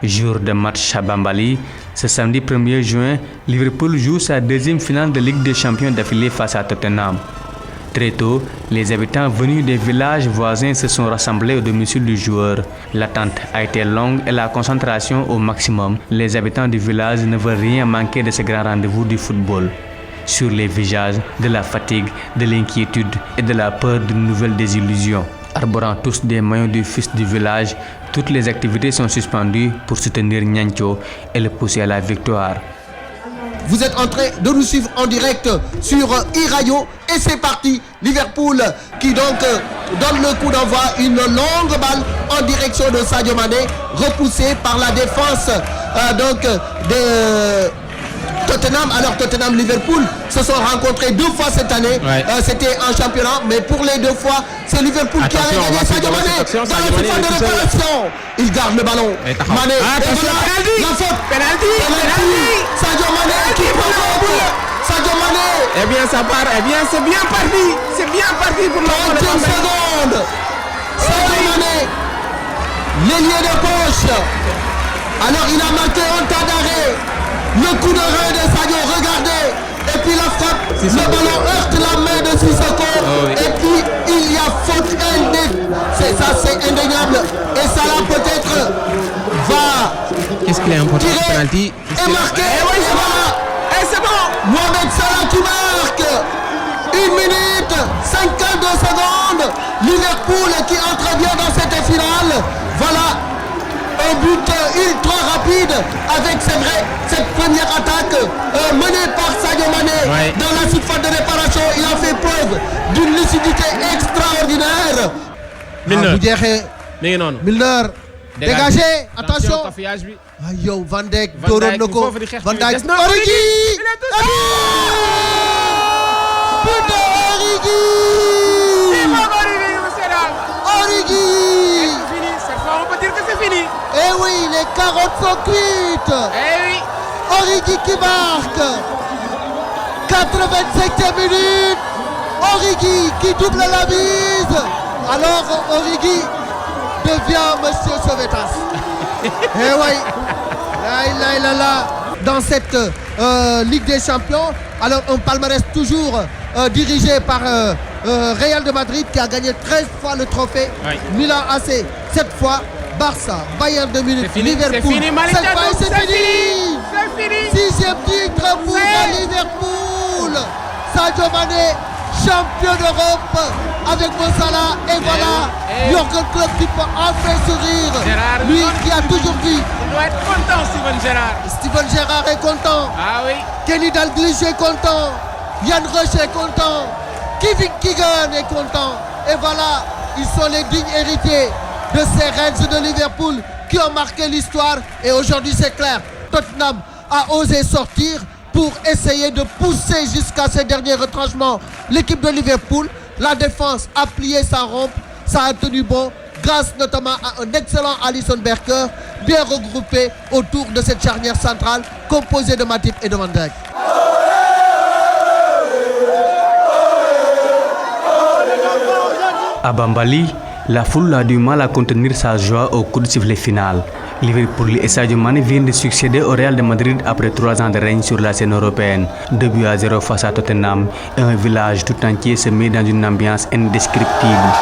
Jour de match à Bambali, ce samedi 1er juin, Liverpool joue sa deuxième finale de Ligue des Champions d'affilée face à Tottenham. Très tôt, les habitants venus des villages voisins se sont rassemblés au domicile du joueur. L'attente a été longue et la concentration au maximum. Les habitants du village ne veulent rien manquer de ce grand rendez-vous du football. Sur les visages, de la fatigue, de l'inquiétude et de la peur d'une nouvelle désillusion. Arborant tous des maillots du fils du village, toutes les activités sont suspendues pour soutenir Niancho et le pousser à la victoire. Vous êtes en train de nous suivre en direct sur iRadio et c'est parti. Liverpool qui donc donne le coup d'envoi, une longue balle en direction de Sadio Mané, repoussée par la défense de Tottenham. Alors Tottenham-Liverpool se sont rencontrés 2 fois cette année. Ouais. C'était en championnat, mais pour les 2 fois, c'est Liverpool qui avait gagné. Sadio Mané dans la surface de réparation. Il garde le ballon. Mané, attention, la faute. Penalty. Sadio Mané qui prend le but. Sadio Mané. Eh bien, ça part. Eh bien, c'est bien parti. C'est bien parti pour le 30e seconde. Sadio Mané, l'ailier de poche. Alors, il a marqué un tas d'arrêt. Le coup de rein de Sadio, regardez. Et puis la frappe, le ballon heurte la main de Sissoko. Oui. Et puis il y a faute c'est indéniable. Et ça là peut-être va qu'est-ce qu'il est important penalty et marqué. Et oui, et voilà. Et c'est bon. Mohamed Salah qui marque. 1 minute 52 secondes. Liverpool qui entre bien dans cette finale. Voilà. Un but ultra rapide avec, c'est vrai, cette première attaque menée par Sadio Mané dans la surface de réparation. Il a fait preuve d'une lucidité extraordinaire. Milner, dégagé, attention. Yo, Van Dijk, Doronoko, Van Dijk, Origi. Putain, Origi. On peut dire que c'est fini. Eh oui, les 40 sont cuites. Eh oui. Origi qui marque. 85e minute. Origi qui double la mise. Alors Origi devient Monsieur Sauvetas. Eh oui. Là. Dans cette Ligue des Champions, alors un palmarès toujours dirigé par Real de Madrid qui a gagné 13 fois le trophée. Oui. Milan AC 7 fois. Barça, Bayern de Munich, Liverpool. C'est fini, c'est fini. C'est fini. 6e titre pour Liverpool. Sadio Mané, champion d'Europe avec Mo Salah. Et voilà, Jürgen Klopp qui peut enfin sourire. Gérard, lui qui a toujours dit. Il doit être content, Steven Gerrard. Steven Gerrard est content. Ah oui. Kenny Dalglish est content. Yann Rush est content. Kevin Keegan est content. Et voilà, ils sont les dignes héritiers de ces Reds de Liverpool qui ont marqué l'histoire. Et aujourd'hui c'est clair, Tottenham a osé sortir pour essayer de pousser jusqu'à ces derniers retranchements l'équipe de Liverpool. La défense a plié sa rampe, ça a tenu bon grâce notamment à un excellent Alisson Becker bien regroupé autour de cette charnière centrale composée de Matip et de Van Dijk. À Bambali, la foule a du mal à contenir sa joie au coup de sifflet final. Liverpool et Sadio Mané viennent de succéder au Real de Madrid après 3 ans de règne sur la scène européenne. 2-0 face à Tottenham et un village tout entier se met dans une ambiance indescriptible.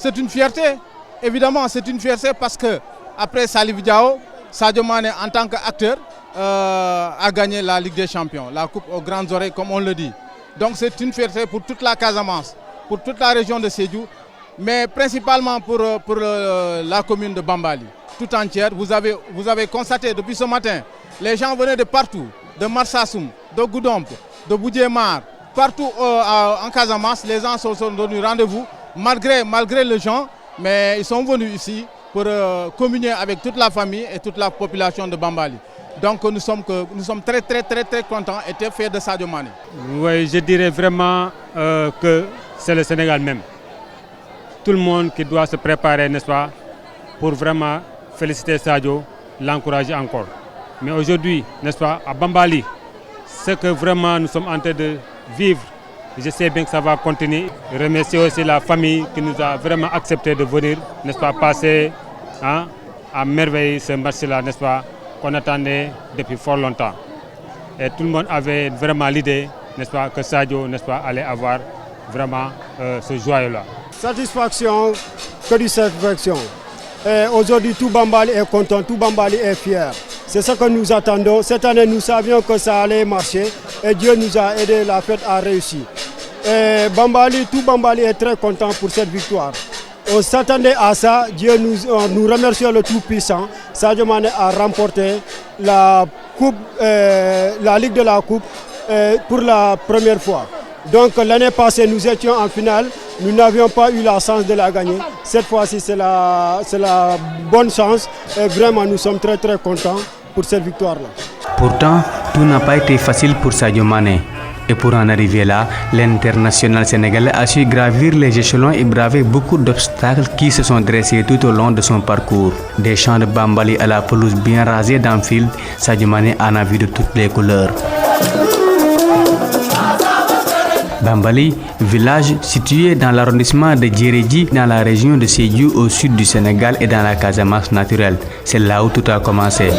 C'est une fierté, évidemment c'est une fierté parce que après Salif Diao, Sadio Mané en tant qu'acteur a gagné la Ligue des Champions, la coupe aux grandes oreilles comme on le dit. Donc c'est une fierté pour toute la Casamance, pour toute la région de Sédhiou, mais principalement pour la commune de Bambali, tout entière. Vous avez constaté depuis ce matin, les gens venaient de partout, de Marsassoum, de Goudomp, de Boudjemar, partout en Casamance, les gens se sont donnés rendez-vous, malgré les gens, mais ils sont venus ici pour communier avec toute la famille et toute la population de Bambali. Donc nous sommes très contents et très fiers de Sadio Mané. Oui, je dirais vraiment que c'est le Sénégal même. Tout le monde qui doit se préparer, n'est-ce pas, pour vraiment féliciter Sadio, l'encourager encore. Mais aujourd'hui, n'est-ce pas, à Bambali, ce que vraiment nous sommes en train de vivre, je sais bien que ça va continuer. Je remercie aussi la famille qui nous a vraiment accepté de venir, n'est-ce pas, passer à merveille ce match-là, n'est-ce pas, qu'on attendait depuis fort longtemps. Et tout le monde avait vraiment l'idée, n'est-ce pas, que Sadio, n'est-ce pas, allait avoir vraiment ce joyau-là. Satisfaction, que du satisfaction. Aujourd'hui, tout Bambali est content, tout Bambali est fier. C'est ce que nous attendons. Cette année, nous savions que ça allait marcher et Dieu nous a aidé, la fête a réussi. Et tout Bambali est très content pour cette victoire. On s'attendait à ça, nous remercions le Tout-Puissant. Sadio Mané a remporté la Ligue de la Coupe pour la première fois. Donc l'année passée, nous étions en finale, nous n'avions pas eu la chance de la gagner. Cette fois-ci, c'est la bonne chance et vraiment, nous sommes très contents pour cette victoire-là. Pourtant, tout n'a pas été facile pour Sadio Mané. Et pour en arriver là, l'international sénégalais a su gravir les échelons et braver beaucoup d'obstacles qui se sont dressés tout au long de son parcours. Des champs de Bambali à la pelouse bien rasée d'Anfield, Sadio Mané en a vu de toutes les couleurs. Bambali, village situé dans l'arrondissement de Djeredji, dans la région de Sédhiou au sud du Sénégal et dans la Casamance naturelle. C'est là où tout a commencé.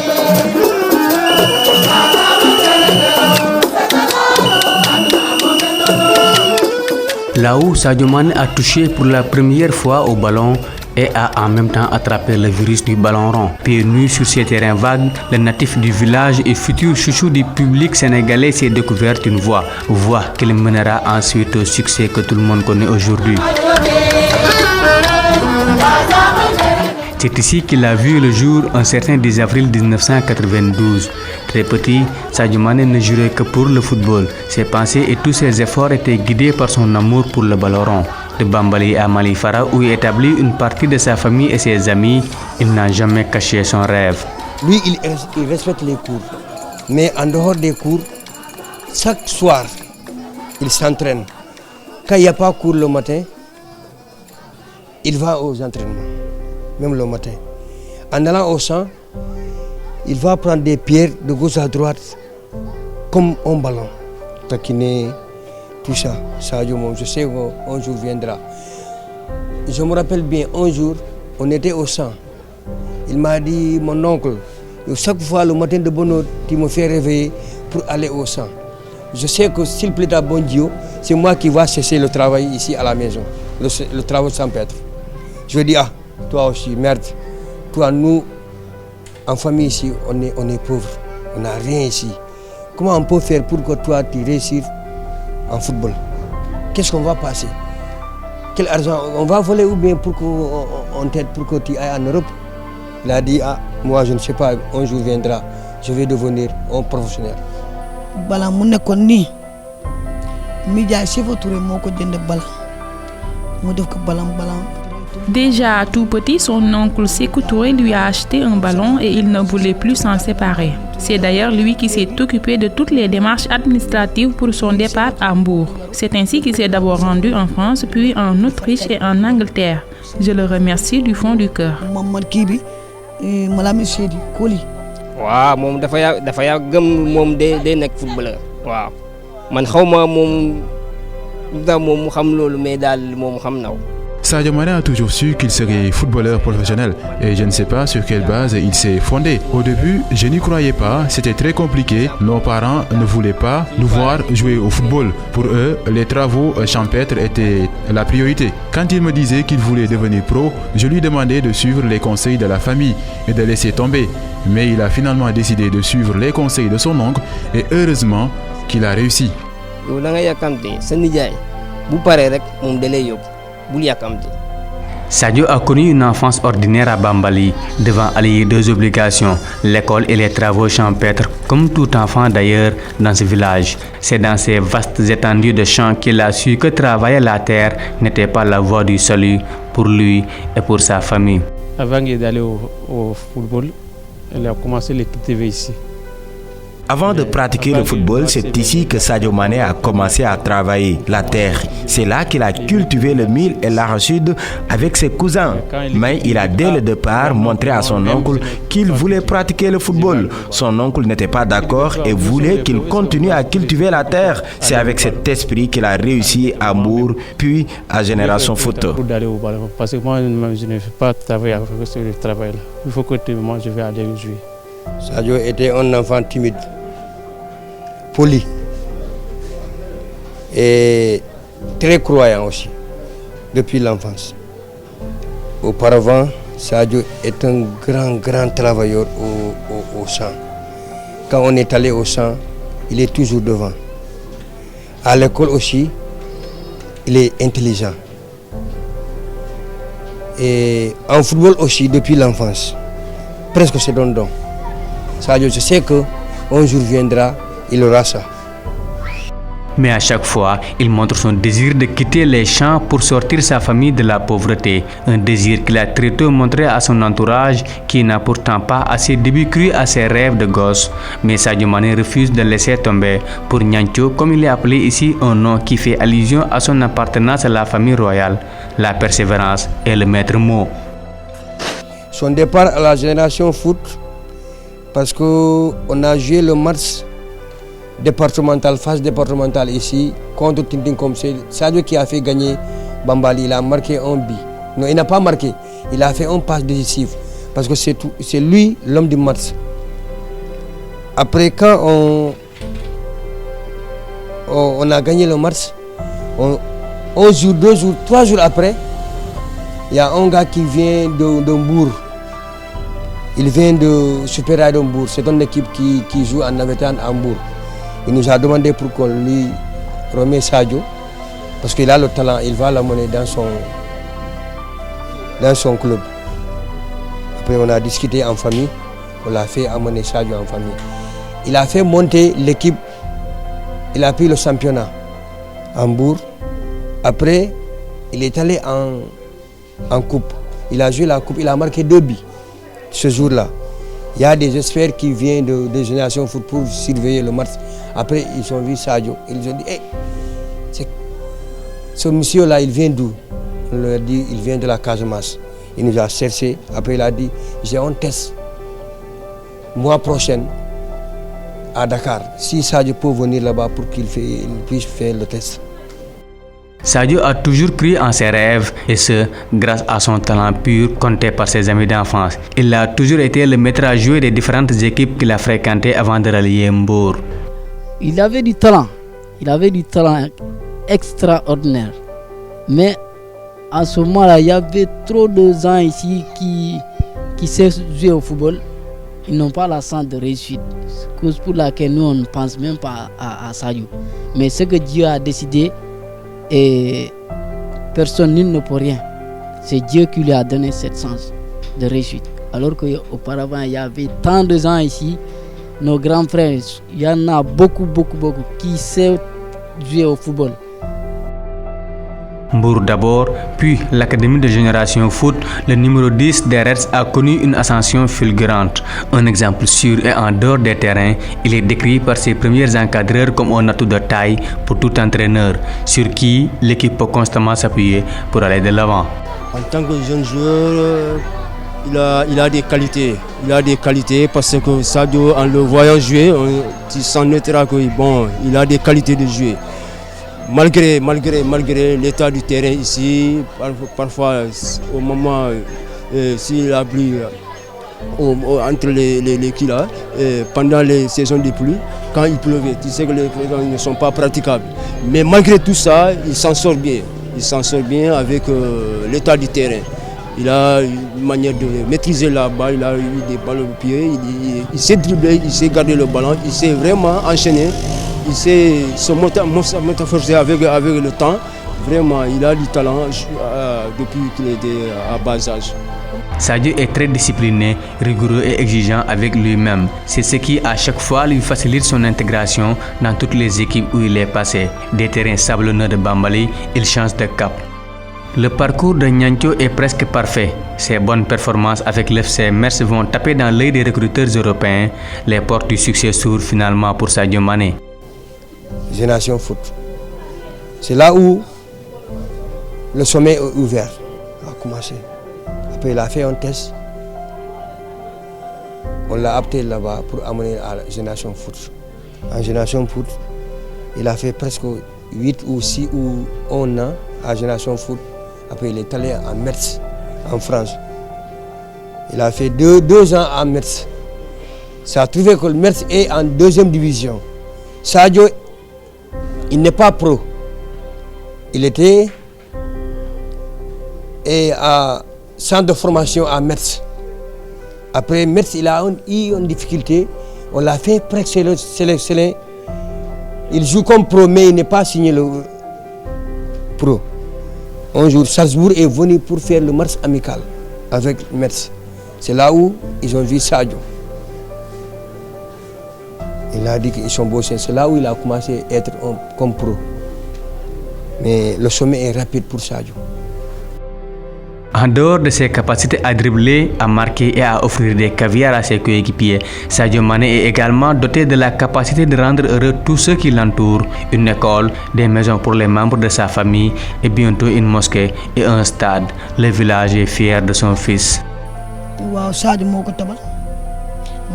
Là où Sadio Mané a touché pour la première fois au ballon et a en même temps attrapé le virus du ballon rond. Pieds nus sur ces terrains vagues, le natif du village et futur chouchou du public sénégalais s'est découvert une voie qu'il mènera ensuite au succès que tout le monde connaît aujourd'hui. C'est ici qu'il a vu le jour un certain 10 avril 1992. Très petit, Sadio Mané ne jurait que pour le football. Ses pensées et tous ses efforts étaient guidés par son amour pour le ballon rond. De Bambali à Malifara, où il établit une partie de sa famille et ses amis, il n'a jamais caché son rêve. Lui, il respecte les cours. Mais en dehors des cours, chaque soir, il s'entraîne. Quand il n'y a pas cours le matin, il va aux entraînements. Même le matin. En allant au champ, il va prendre des pierres de gauche à droite comme un ballon. Taquiner, tout ça. Je sais qu'un jour viendra. Je me rappelle bien, un jour, on était au champ. Il m'a dit, mon oncle, chaque fois le matin de bonne heure, tu me fais réveiller pour aller au champ. Je sais que s'il plaît à bon Dieu, c'est moi qui vais chercher le travail ici à la maison, le travail sans Saint-Pétre. Je lui dis, toi aussi, merde. Toi, nous, en famille ici, on est pauvres. On n'a rien ici. Comment on peut faire pour que toi, tu réussisses en football? Qu'est-ce qu'on va passer? Quel argent on va voler ou bien pour qu'on t'aide pour que tu ailles en Europe? Il a dit, moi, je ne sais pas, un jour viendra, je vais devenir un professionnel. Bala mu nekkoon nii mi jaay Sékou Touré moo ko jënd bala mu def ko balam. Déjà tout petit, son oncle Sékou Touré lui a acheté un ballon et il ne voulait plus s'en séparer. C'est d'ailleurs lui qui s'est occupé de toutes les démarches administratives pour son départ à Hambourg. C'est ainsi qu'il s'est d'abord rendu en France, puis en Autriche et en Angleterre. Je le remercie du fond du cœur. waaw moom dafa gëm moom day nekk footballeur waaw man xawma moom da moom mu xam loolu mais daal moom xam naw. Sadio Mané a toujours su qu'il serait footballeur professionnel et je ne sais pas sur quelle base il s'est fondé. Au début, je n'y croyais pas, c'était très compliqué. Nos parents ne voulaient pas nous voir jouer au football. Pour eux, les travaux champêtres étaient la priorité. Quand il me disait qu'il voulait devenir pro, je lui demandais de suivre les conseils de la famille et de laisser tomber. Mais il a finalement décidé de suivre les conseils de son oncle et heureusement qu'il a réussi. Sadio a connu une enfance ordinaire à Bambali, devant allier deux obligations, l'école et les travaux champêtres, comme tout enfant d'ailleurs dans ce village. C'est dans ces vastes étendues de champs qu'il a su que travailler la terre n'était pas la voie du salut pour lui et pour sa famille. Avant d'aller au football, il a commencé à cultiver ici. Avant de pratiquer le football, c'est ici que Sadio Mané a commencé à travailler la terre. C'est là qu'il a cultivé le mil et l'arachide avec ses cousins. Mais il a dès le départ montré à son oncle qu'il voulait pratiquer le football. Son oncle n'était pas d'accord et voulait qu'il continue à cultiver la terre. C'est avec cet esprit qu'il a réussi à Mbour, puis à Génération Foot. Parce que moi, je ne fais pas travailler avec ce travail-là. Il faut que moi, je vais aller jouer. Sadio était un enfant timide, poli et très croyant aussi, depuis l'enfance. Auparavant, Sadio est un grand travailleur au champ. Quand on est allé au champ, il est toujours devant. À l'école aussi, il est intelligent. Et en football aussi, depuis l'enfance, presque c'est don. Sadio, je sais qu'un jour viendra, il aura ça. Mais à chaque fois, il montre son désir de quitter les champs pour sortir sa famille de la pauvreté. Un désir qu'il a très tôt montré à son entourage, qui n'a pourtant pas à ses débuts cru à ses rêves de gosse. Mais Sadio Mané refuse de laisser tomber. Pour Niancho, comme il est appelé ici, un nom qui fait allusion à son appartenance à la famille royale. La persévérance est le maître mot. Son départ à la Génération Foot, parce qu'on a joué le match départemental, phase départementale ici, contre Tintin comme c'est Sadio qui a fait gagner Bambali. Il a marqué un but. Non, il n'a pas marqué. Il a fait un passe décisif. Parce que c'est lui l'homme du match. Après, quand on a gagné le match, un jour, 2 jours, 3 jours après, il y a un gars qui vient de Mbour. Il vient de Super Rail Mbour. C'est une équipe qui joue en Navetan à Mbour. Il nous a demandé pour qu'on lui remette Sadio. Parce qu'il a le talent, il va l'amener dans son club. Après, on a discuté en famille. On l'a fait amener Sadio en famille. Il a fait monter l'équipe. Il a pris le championnat à Mbour. Après, il est allé en coupe. Il a joué la coupe, il a marqué 2 buts. Ce jour-là, il y a des experts qui viennent de Génération Foot pour surveiller le match. Après, ils ont vu Sadio. Ils ont dit, hey, ce monsieur-là, il vient d'où? On leur a dit, il vient de la Casamance. Il nous a cherché. Après, il a dit, j'ai un test mois prochain à Dakar. Si Sadio peut venir là-bas pour qu'il puisse faire le test. Sadio a toujours cru en ses rêves, et ce, grâce à son talent pur compté par ses amis d'enfance. Il a toujours été le maître à jouer des différentes équipes qu'il a fréquentées avant de rallier Mbour. Il avait du talent extraordinaire. Mais à ce moment-là, il y avait trop de gens ici qui savent jouer au football. Ils n'ont pas la chance de réussite. C'est cause pour laquelle nous, on ne pense même pas à Sadio. Mais ce que Dieu a décidé, et personne nul ne peut rien. C'est Dieu qui lui a donné cette chance de réussite. Alors qu'auparavant, il y avait tant de gens ici, nos grands frères, il y en a beaucoup qui savent jouer au football. Mbour d'abord, puis l'académie de Génération Foot, le numéro 10 des Reds a connu une ascension fulgurante. Un exemple sûr et en dehors des terrains, il est décrit par ses premiers encadreurs comme un atout de taille pour tout entraîneur, sur qui l'équipe peut constamment s'appuyer pour aller de l'avant. En tant que jeune joueur, il a des qualités. Il a des qualités parce que Sadio, en le voyant jouer, tu s'en notera qu'il a des qualités de jouer. Malgré l'état du terrain ici, parfois au moment s'il a plu entre les kilas, pendant les saisons de pluie, quand il pleuvait, tu sais que les saisons ne sont pas praticables. Mais malgré tout ça, il s'en sort bien. Il s'en sort bien avec l'état du terrain. Il a une manière de maîtriser la balle, il a eu des balles au pied, il sait dribbler, il sait garder le ballon, il sait vraiment enchaîner. Il sait se métamorphoser avec le temps. Vraiment, il a du talent depuis qu'il était à bas âge. Sadio est très discipliné, rigoureux et exigeant avec lui-même. C'est ce qui à chaque fois lui facilite son intégration dans toutes les équipes où il est passé. Des terrains sablonneux de Bambali, il change de cap. Le parcours de Niancho est presque parfait. Ses bonnes performances avec l'FC Metz vont taper dans l'œil des recruteurs européens. Les portes du succès s'ouvrent finalement pour Sadio Mané. Génération Foot. C'est là où le sommet est ouvert. On a commencé. Après, il a fait un test. On l'a apté là-bas pour amener à la Génération Foot. En Génération Foot, il a fait presque 8 ou 6 ou 1 an à Génération Foot. Après, il est allé à Metz, en France. Il a fait 2 ans à Metz. Ça a trouvé que le Metz est en 2e division. Sadio, il n'est pas pro. Il était à centre de formation à Metz. Après Metz, il a eu une difficulté. On l'a fait presque sélectionner. Il joue comme pro, mais il n'est pas signé le pro. Un jour, Salzbourg est venu pour faire le match amical avec Metz. C'est là où ils ont vu Sadio. Il a dit qu'ils sont beaux. C'est là où il a commencé à être comme pro. Mais le sommet est rapide pour Sadio. En dehors de ses capacités à dribbler, à marquer et à offrir des caviars à ses coéquipiers, Sadio Mané est également doté de la capacité de rendre heureux tous ceux qui l'entourent. Une école, des maisons pour les membres de sa famille et bientôt une mosquée et un stade. Le village est fier de son fils. Waaw Sadio moko tabal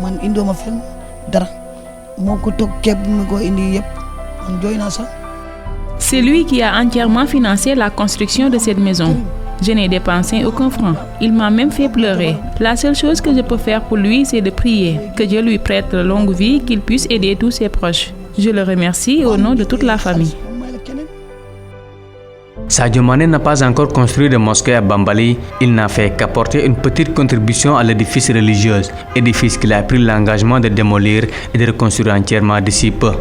man indoma fen dara moko tok keb mi ko indi yep man joyna sa. C'est lui qui a entièrement financé la construction de cette maison. Je n'ai dépensé aucun franc. Il m'a même fait pleurer. La seule chose que je peux faire pour lui, c'est de prier. Que Dieu lui prête longue vie, qu'il puisse aider tous ses proches. Je le remercie au nom de toute la famille. Sadio Mané n'a pas encore construit de mosquée à Bambali. Il n'a fait qu'apporter une petite contribution à l'édifice religieux, édifice qu'il a pris l'engagement de démolir et de reconstruire entièrement d'ici peu.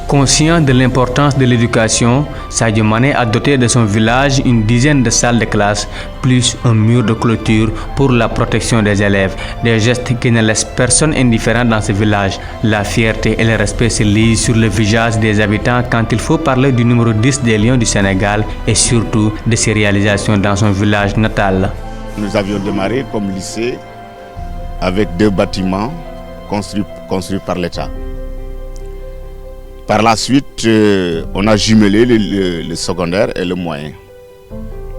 Conscient de l'importance de l'éducation, Sadio Mané a doté de son village une dizaine de salles de classe, plus un mur de clôture pour la protection des élèves. Des gestes qui ne laissent personne indifférent dans ce village. La fierté et le respect se lisent sur le visage des habitants quand il faut parler du numéro 10 des Lions du Sénégal et surtout de ses réalisations dans son village natal. Nous avions démarré comme lycée avec 2 bâtiments construits par l'État. Par la suite, on a jumelé le secondaire et le moyen.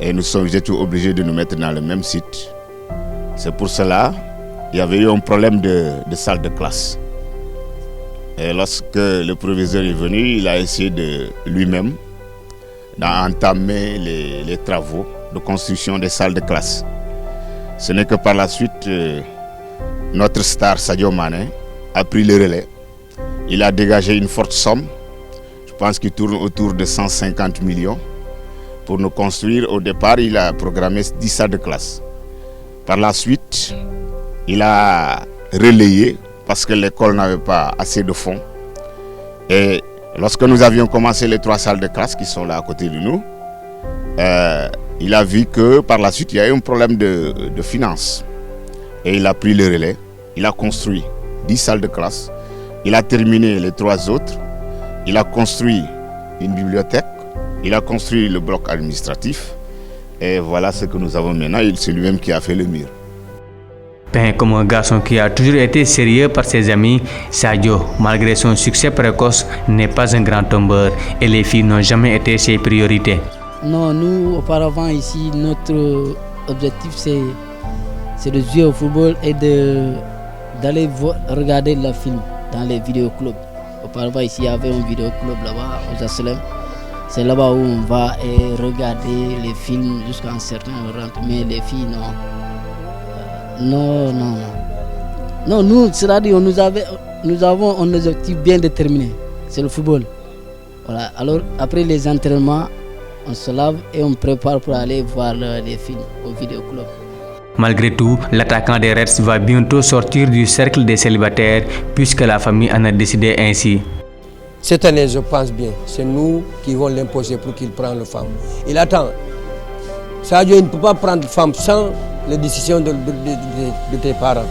Et nous sommes obligés de nous mettre dans le même site. C'est pour cela qu'il y avait eu un problème de salle de classe. Et lorsque le proviseur est venu, il a essayé de lui-même d'entamer les travaux de construction des salles de classe. Ce n'est que par la suite, notre star Sadio Mané a pris le relais. Il a dégagé une forte somme, je pense qu'il tourne autour de 150 millions. Pour nous construire, au départ, il a programmé 10 salles de classe. Par la suite, il a relayé parce que l'école n'avait pas assez de fonds. Et lorsque nous avions commencé les 3 salles de classe qui sont là à côté de nous, il a vu que par la suite, il y a eu un problème de finances. Et il a pris le relais, il a construit 10 salles de classe. Il a terminé les 3 autres, il a construit une bibliothèque, il a construit le bloc administratif et voilà ce que nous avons maintenant, c'est lui-même qui a fait le mur. Peint comme un garçon qui a toujours été sérieux par ses amis, Sadio, malgré son succès précoce, n'est pas un grand tombeur et les filles n'ont jamais été ses priorités. Non, nous auparavant ici, notre objectif c'est de jouer au football et d'aller regarder le film dans les vidéoclubs. Auparavant ici il y avait un vidéoclub là-bas aux Aslem. C'est là-bas où on va et regarder les films jusqu'à un certain rentre. Mais les filles non. Non, nous, c'est-à-dire nous avons un objectif bien déterminé. C'est le football. Voilà. Alors après les entraînements, on se lave et on prépare pour aller voir les films au vidéoclub. Malgré tout, l'attaquant des Reds va bientôt sortir du cercle des célibataires puisque la famille en a décidé ainsi. Cette année, je pense bien, c'est nous qui vont l'imposer pour qu'il prenne le femme. Il attend. Sadio, il ne peut pas prendre femme sans la décision de tes parents.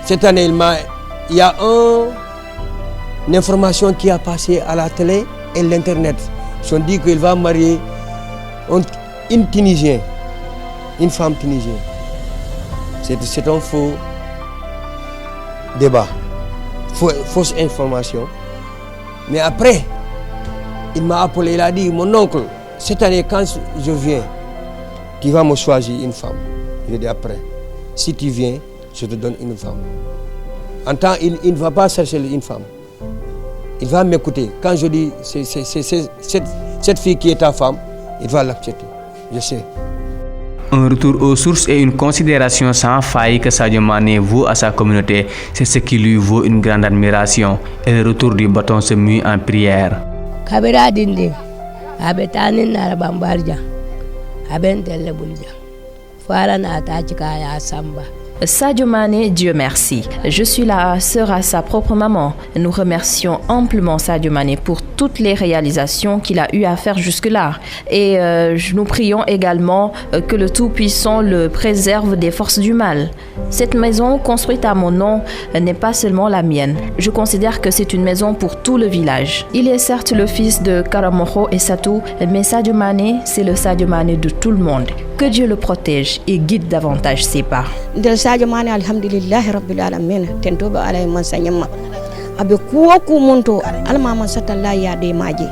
Cette année, il y a une information qui a passé à la télé et l'internet. Ils ont dit qu'il va marier une Tunisienne, une femme tunisienne. C'est un faux débat, fausse information. Mais après, il m'a appelé, il a dit, mon oncle, cette année quand je viens, tu vas me choisir une femme. Je dis après, si tu viens, je te donne une femme. En temps, il ne va pas chercher une femme. Il va m'écouter. Quand je dis, c'est cette fille qui est ta femme, il va l'accepter. Je sais. Un retour aux sources et une considération sans faille que Sadio Mané vaut à sa communauté, c'est ce qui lui vaut une grande admiration. Et le retour du bâton se mue en prière. Sadio Mané, Dieu merci. Je suis la sœur à sa propre maman. Nous remercions amplement Sadio Mané pour toutes les réalisations qu'il a eu à faire jusque-là. Et nous prions également que le Tout-Puissant le préserve des forces du mal. Cette maison construite à mon nom n'est pas seulement la mienne. Je considère que c'est une maison pour tout le village. Il est certes le fils de Karamoko et Satou, mais Sadio Mané, c'est le Sadio Mané de tout le monde. Que Dieu le protège et guide davantage ses pas. Sadio Mané alhamdulillahi rabbil alamin tentoba alay man sanyama abe ko monto almama satalla ya de maji.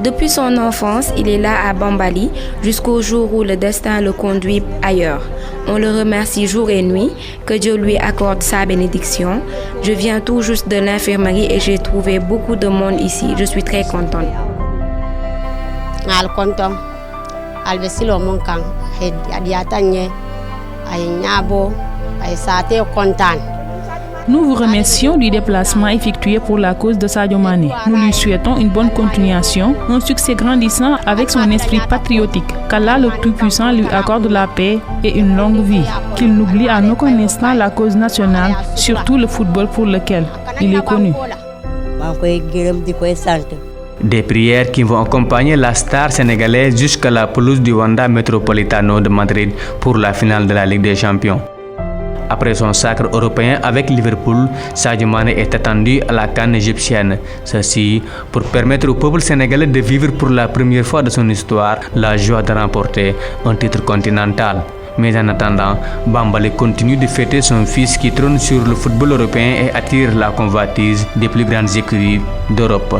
Depuis son enfance, il est là à Bambali jusqu'au jour où le destin le conduit ailleurs. On le remercie jour et nuit, que Dieu lui accorde sa bénédiction. Je viens tout juste de l'infirmerie et j'ai trouvé beaucoup de monde ici. Je suis très contente. Al kontom al besilo mon kan he adiatanye ay nyabo. Nous vous remercions du déplacement effectué pour la cause de Sadio Mané. Nous lui souhaitons une bonne continuation, un succès grandissant avec son esprit patriotique. Qu'Allah le Tout-Puissant lui accorde la paix et une longue vie. Qu'il n'oublie à aucun instant la cause nationale, surtout le football pour lequel il est connu. Des prières qui vont accompagner la star sénégalaise jusqu'à la pelouse du Wanda Metropolitano de Madrid pour la finale de la Ligue des Champions. Après son sacre européen avec Liverpool, Sadio Mané est attendu à la CAN égyptienne. Ceci pour permettre au peuple sénégalais de vivre pour la première fois de son histoire la joie de remporter un titre continental. Mais en attendant, Bambali continue de fêter son fils qui trône sur le football européen et attire la convoitise des plus grandes écuries d'Europe.